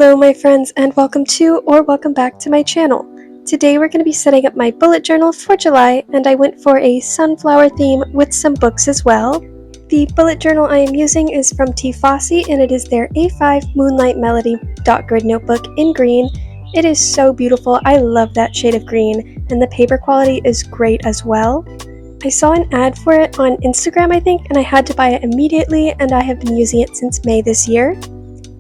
Hello my friends, and welcome to or welcome back to my channel. Today we're going to be setting up my bullet journal for July, and I went for a sunflower theme with some books as well. The bullet journal I am using is from T. Fossey, and it is their A5 Moonlight Melody dot grid notebook in green. It is so beautiful. I love that shade of green, and the paper quality is great as well. I saw an ad for it on Instagram, I think, and I had to buy it immediately, and I have been using it since May this year.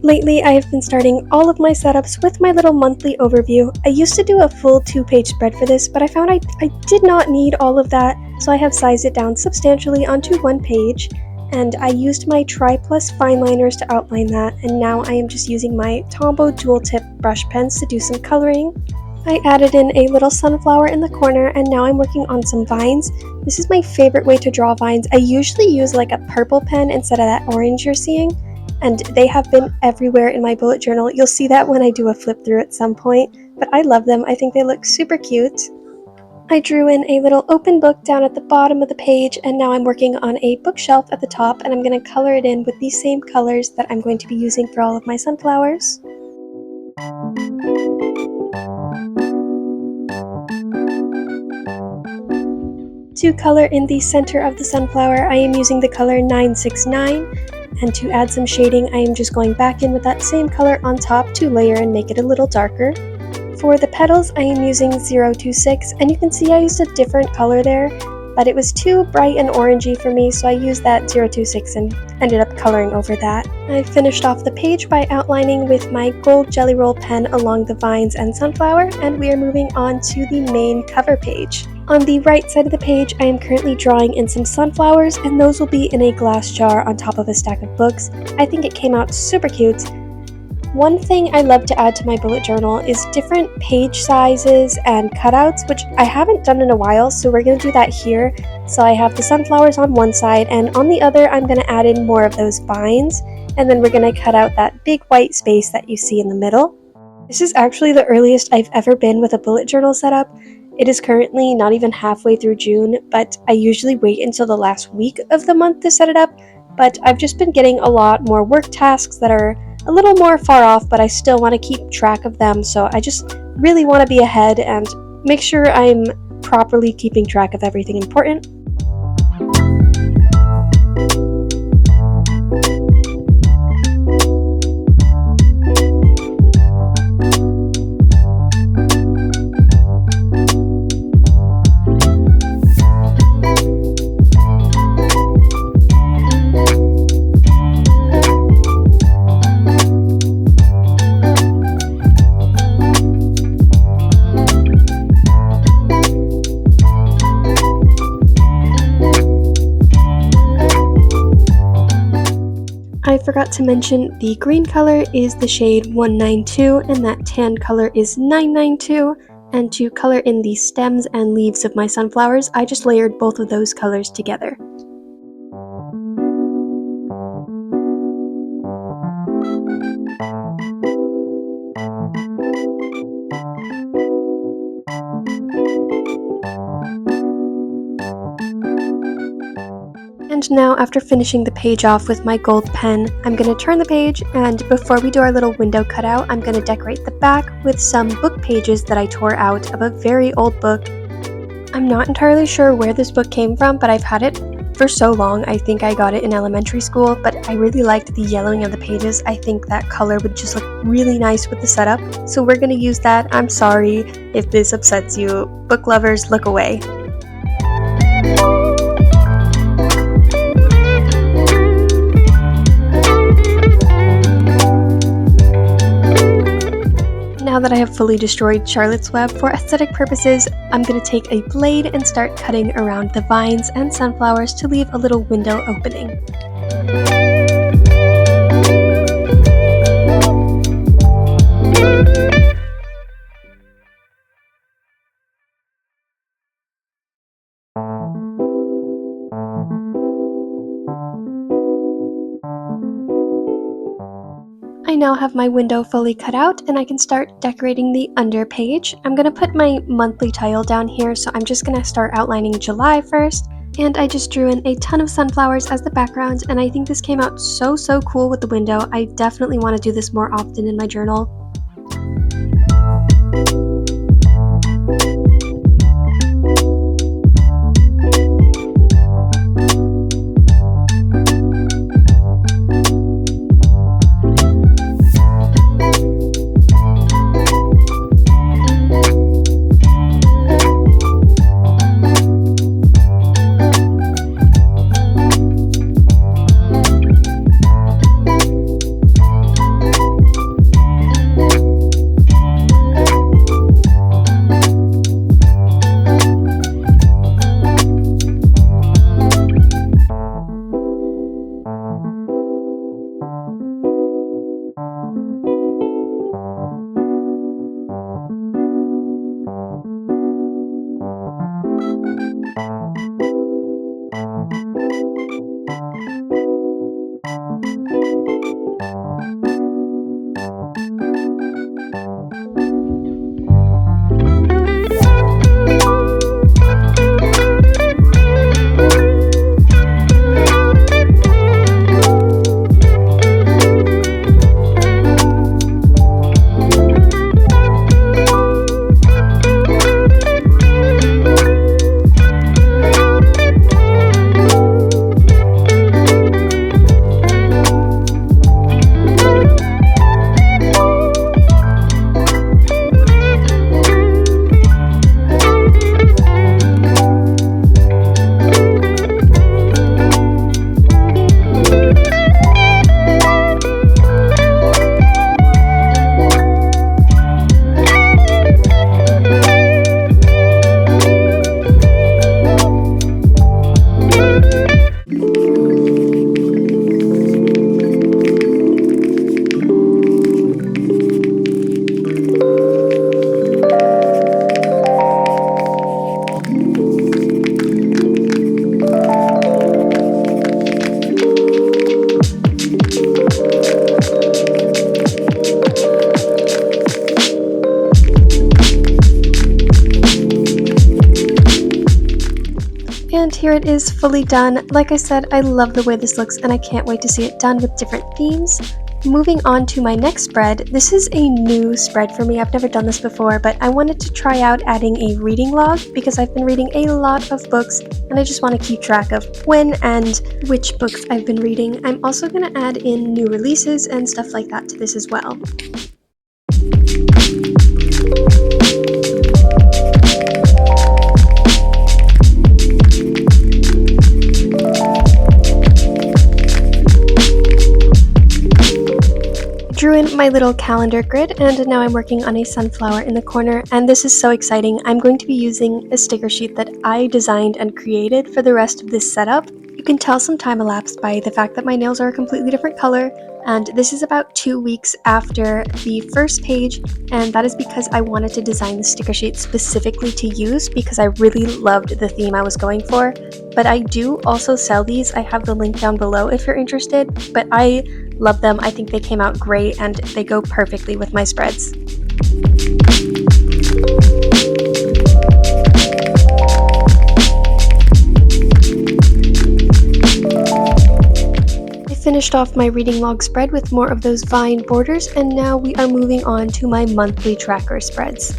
Lately, I have been starting all of my setups with my little monthly overview. I used to do a full 2-page spread for this, but I found I did not need all of that, so I have sized it down substantially onto 1 page, and I used my triplus fineliners to outline that, and now I am just using my tombow dual tip brush pens to do some coloring. I added in a little sunflower in the corner, and now I'm working on some vines. This is my favorite way to draw vines. I usually use like a purple pen instead of that orange you're seeing, and they have been everywhere in my bullet journal. You'll see that when I do a flip through at some point, but I love them. I think they look super cute. I drew in a little open book down at the bottom of the page, and now I'm working on a bookshelf at the top, and I'm going to color it in with these same colors that I'm going to be using for all of my sunflowers. To color in the center of the sunflower, I am using the color 969. And to add some shading, I am just going back in with that same color on top to layer and make it a little darker. For the petals, I am using 026, and you can see I used a different color there, but it was too bright and orangey for me, so I used that 026 and ended up coloring over that. I finished off the page by outlining with my gold Jelly Roll pen along the vines and sunflower, and we are moving on to the main cover page. On the right side of the page, I am currently drawing in some sunflowers, and those will be in a glass jar on top of a stack of books. I think it came out super cute. One thing I love to add to my bullet journal is different page sizes and cutouts, which I haven't done in a while, so we're going to do that here. So I have the sunflowers on one side, and on the other I'm going to add in more of those vines, and then we're going to cut out that big white space that you see in the middle. This is actually the earliest I've ever been with a bullet journal setup. It is currently not even halfway through June, but I usually wait until the last week of the month to set it up, but I've just been getting a lot more work tasks that are a little more far off, but I still want to keep track of them, so I just really want to be ahead and make sure I'm properly keeping track of everything important. I forgot to mention the green color is the shade 192 and that tan color is 992, and to color in the stems and leaves of my sunflowers, I just layered both of those colors together. And now, after finishing the page off with my gold pen, I'm going to turn the page, and before we do our little window cutout, I'm going to decorate the back with some book pages that I tore out of a very old book. I'm not entirely sure where this book came from, but I've had it for so long. I think I got it in elementary school, but I really liked the yellowing of the pages. I think that color would just look really nice with the setup, so we're going to use that. I'm sorry if this upsets you. Book lovers, look away. Now that I have fully destroyed Charlotte's Web for aesthetic purposes, I'm going to take a blade and start cutting around the vines and sunflowers to leave a little window opening. I now have my window fully cut out, and I can start decorating the under page. I'm going to put my monthly title down here, so I'm just going to start outlining July first, And I just drew in a ton of sunflowers as the background, and I think this came out so cool with the window. I definitely want to do this more often in my journal. And here it is fully done. Like I said, I love the way this looks and I can't wait to see it done with different themes. Moving on to my next spread, this is a new spread for me. I've never done this before, but I wanted to try out adding a reading log because I've been reading a lot of books and I just want to keep track of when and which books I've been reading. I'm also going to add in new releases and stuff like that to this as well. Drew in my little calendar grid, and now I'm working on a sunflower in the corner, and this is so exciting. I'm going to be using a sticker sheet that I designed and created for the rest of this setup. You can tell some time elapsed by the fact that my nails are a completely different color, and this is about 2 weeks after the first page, and that is because I wanted to design the sticker sheet specifically to use because I really loved the theme I was going for. But I do also sell these. I have the link down below if you're interested, but I love them. I think they came out great and they go perfectly with my spreads. I finished off my reading log spread with more of those vine borders, and now we are moving on to my monthly tracker spreads.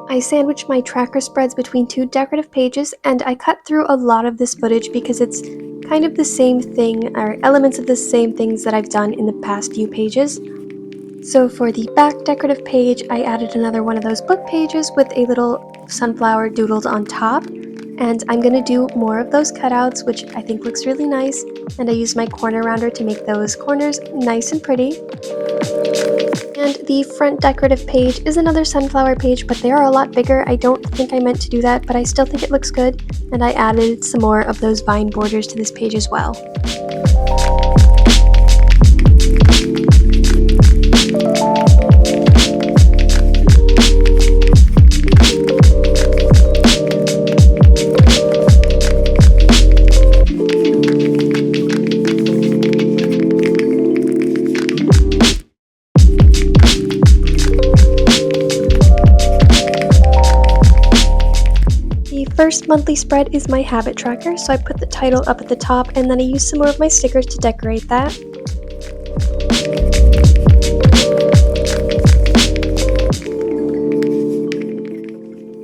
I sandwiched my tracker spreads between 2 decorative pages, and I cut through a lot of this footage because it's kind of the same thing, or elements of the same things that I've done in the past few pages. So for the back decorative page, I added another one of those book pages with a little sunflower doodled on top, and I'm going to do more of those cutouts, which I think looks really nice, and I used my corner rounder to make those corners nice and pretty. And the front decorative page is another sunflower page, but they are a lot bigger. I don't think I meant to do that, but I still think it looks good, and I added some more of those vine borders to this page as well. This monthly spread is my habit tracker, so I put the title up at the top and then I used some more of my stickers to decorate that.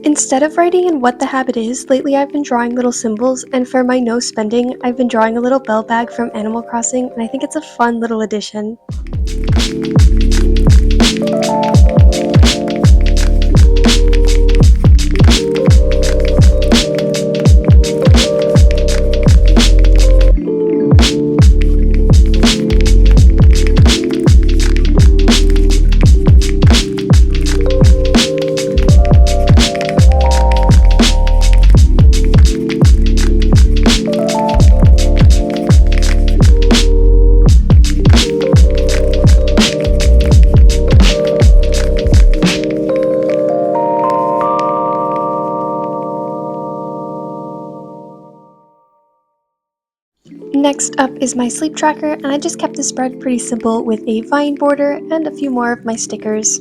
Instead of writing in what the habit is, lately I've been drawing little symbols, and for my no spending, I've been drawing a little bell bag from Animal Crossing, and I think it's a fun little addition. Next up is my sleep tracker, and I just kept the spread pretty simple with a vine border and a few more of my stickers.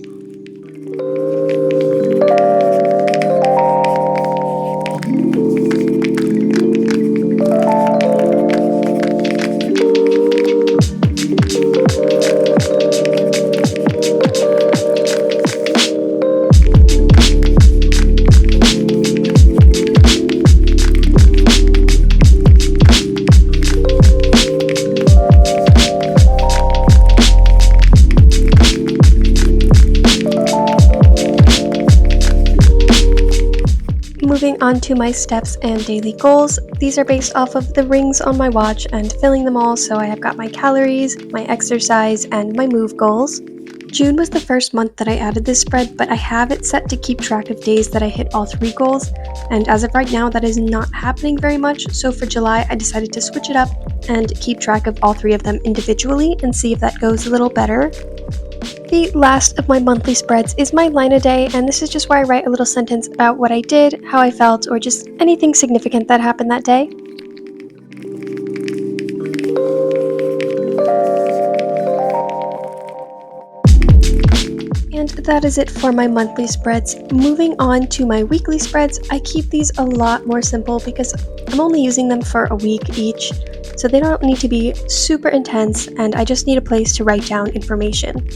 Moving on to my steps and daily goals. These are based off of the rings on my watch and filling them all, so I have got my calories, my exercise, and my move goals. June was the first month that I added this spread, but I have it set to keep track of days that I hit all 3 goals, and as of right now that is not happening very much, so for July I decided to switch it up and keep track of all 3 of them individually and see if that goes a little better. The last of my monthly spreads is my line a day, and this is just where I write a little sentence about what I did, how I felt, or just anything significant that happened that day. And that is it for my monthly spreads. Moving on to my weekly spreads, I keep these a lot more simple because I'm only using them for a week each, so they don't need to be super intense, and I just need a place to write down information.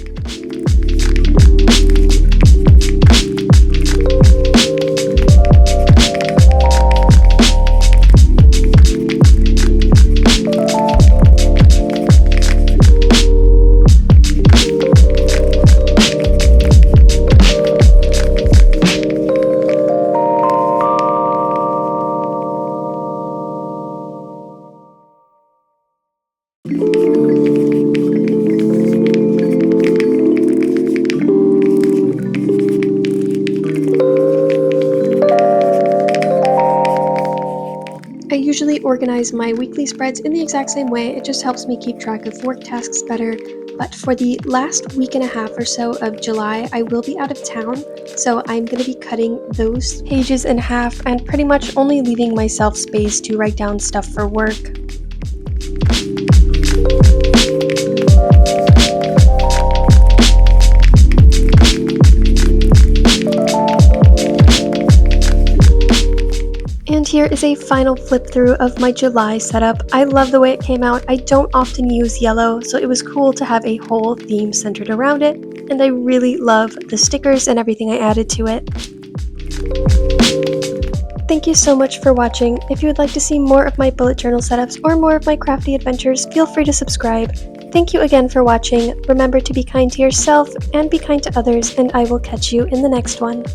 I usually organize my weekly spreads in the exact same way, it just helps me keep track of work tasks better, but for the last week and a half or so of July, I will be out of town, so I'm going to be cutting those pages in half and pretty much only leaving myself space to write down stuff for work. And here is a final flip through of my July setup. I love the way it came out. I don't often use yellow, so it was cool to have a whole theme centered around it, and I really love the stickers and everything I added to it. Thank you so much for watching. If you would like to see more of my bullet journal setups or more of my crafty adventures, feel free to subscribe. Thank you again for watching. Remember to be kind to yourself and be kind to others, and I will catch you in the next one.